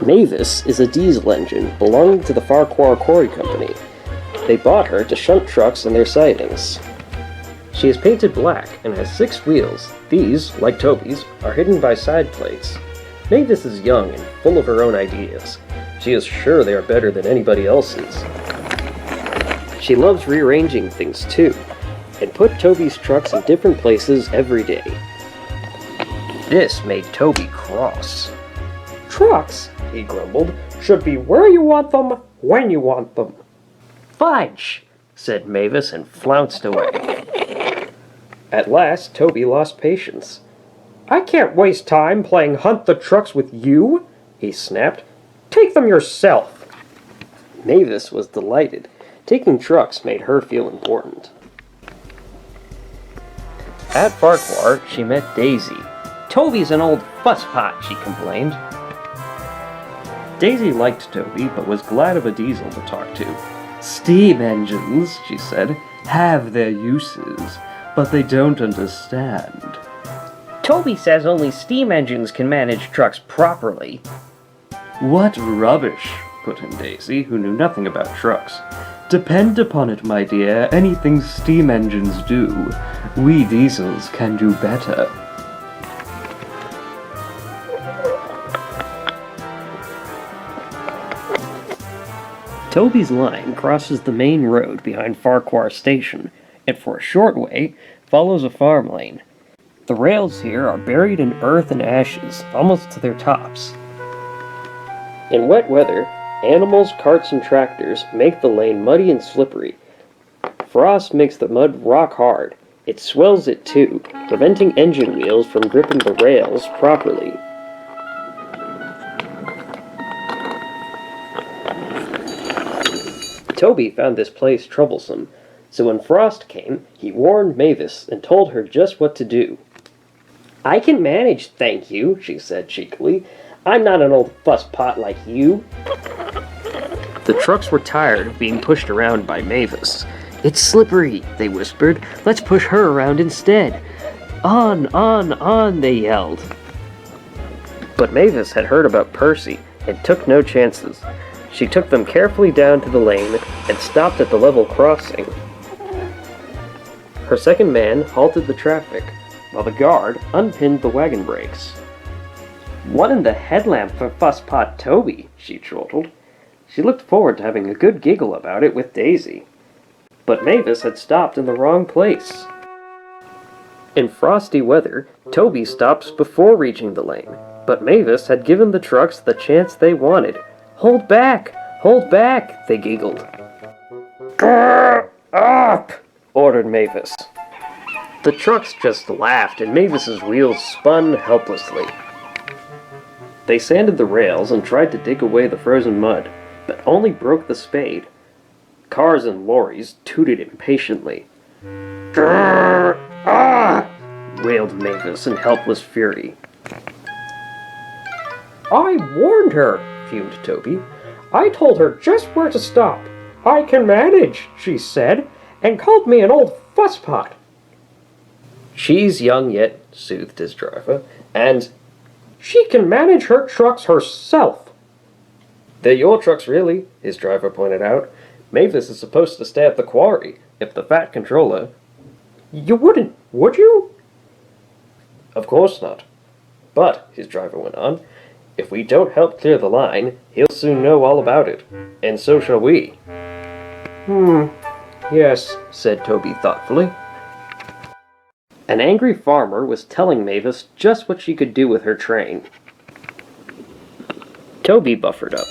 Mavis is a diesel engine belonging to the Farquhar Quarry Company. They bought her to shunt trucks in their sidings. She is painted black and has 6 wheels. These, like Toby's, are hidden by side plates. Mavis is young and full of her own ideas. She is sure they are better than anybody else's. She loves rearranging things too, and put Toby's trucks in different places every day. This made Toby cross. "Trucks," he grumbled, "should be where you want them, when you want them." "Fudge," said Mavis and flounced away. At last, Toby lost patience. "I can't waste time playing hunt the trucks with you," he snapped. "Take them yourself." Mavis was delighted. Taking trucks made her feel important. At Farquhar, she met Daisy. "Toby's an old fusspot," she complained. Daisy liked Toby, but was glad of a diesel to talk to. "Steam engines," she said, "have their uses, but they don't understand." "Toby says only steam engines can manage trucks properly." "What rubbish," put in Daisy, who knew nothing about trucks. "Depend upon it, my dear, anything steam engines do, we diesels can do better." Toby's line crosses the main road behind Farquhar Station, and for a short way, follows a farm lane. The rails here are buried in earth and ashes, almost to their tops. In wet weather, animals, carts, and tractors make the lane muddy and slippery. Frost makes the mud rock hard. It swells it too, preventing engine wheels from gripping the rails properly. Toby found this place troublesome, so when Frost came, he warned Mavis and told her just what to do. "I can manage, thank you," she said cheekily. "I'm not an old fusspot like you." The trucks were tired of being pushed around by Mavis. "It's slippery," they whispered. "Let's push her around instead." On, they yelled. But Mavis had heard about Percy and took no chances. She took them carefully down to the lane and stopped at the level crossing. Her second man halted the traffic, while the guard unpinned the wagon brakes. "One in the headlamp for fusspot Toby," she chortled. She looked forward to having a good giggle about it with Daisy. But Mavis had stopped in the wrong place. In frosty weather, Toby stops before reaching the lane, but Mavis had given the trucks the chance they wanted. Hold back, they giggled. "Grr up," ordered Mavis. The trucks just laughed, and Mavis's wheels spun helplessly. They sanded the rails and tried to dig away the frozen mud, but only broke the spade. Cars and lorries tooted impatiently. "Grr ah!" wailed Mavis in helpless fury. "I warned her," fumed Toby. "I told her just where to stop. 'I can manage,' she said, and called me an old fusspot." "She's young yet," soothed his driver, "and "She can manage her trucks herself." they're your trucks, really," his driver pointed out. "Mavis is supposed to stay at the quarry, if the Fat Controller—" "You wouldn't, would you?" "Of course not. But," his driver went on, "if we don't help clear the line, he'll soon know all about it. And so shall we." Yes," said Toby thoughtfully. An angry farmer was telling Mavis just what she could do with her train. Toby buffered up.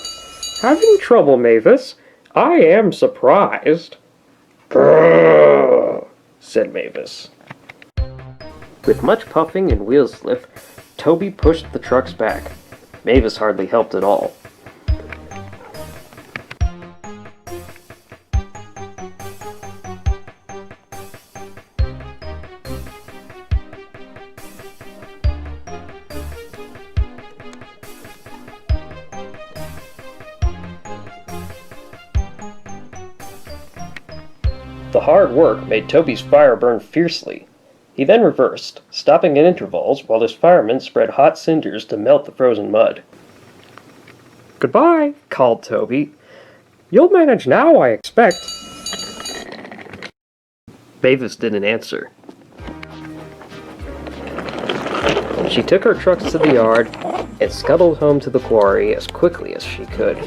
"Having trouble, Mavis? I am surprised." "Grrr," said Mavis. With much puffing and wheel slip, Toby pushed the trucks back. Mavis hardly helped at all. The hard work made Toby's fire burn fiercely. He then reversed, stopping at intervals while his firemen spread hot cinders to melt the frozen mud. Goodbye, called Toby. You'll manage now, I expect. Mavis didn't answer. She took her trucks to the yard and scuttled home to the quarry as quickly as she could.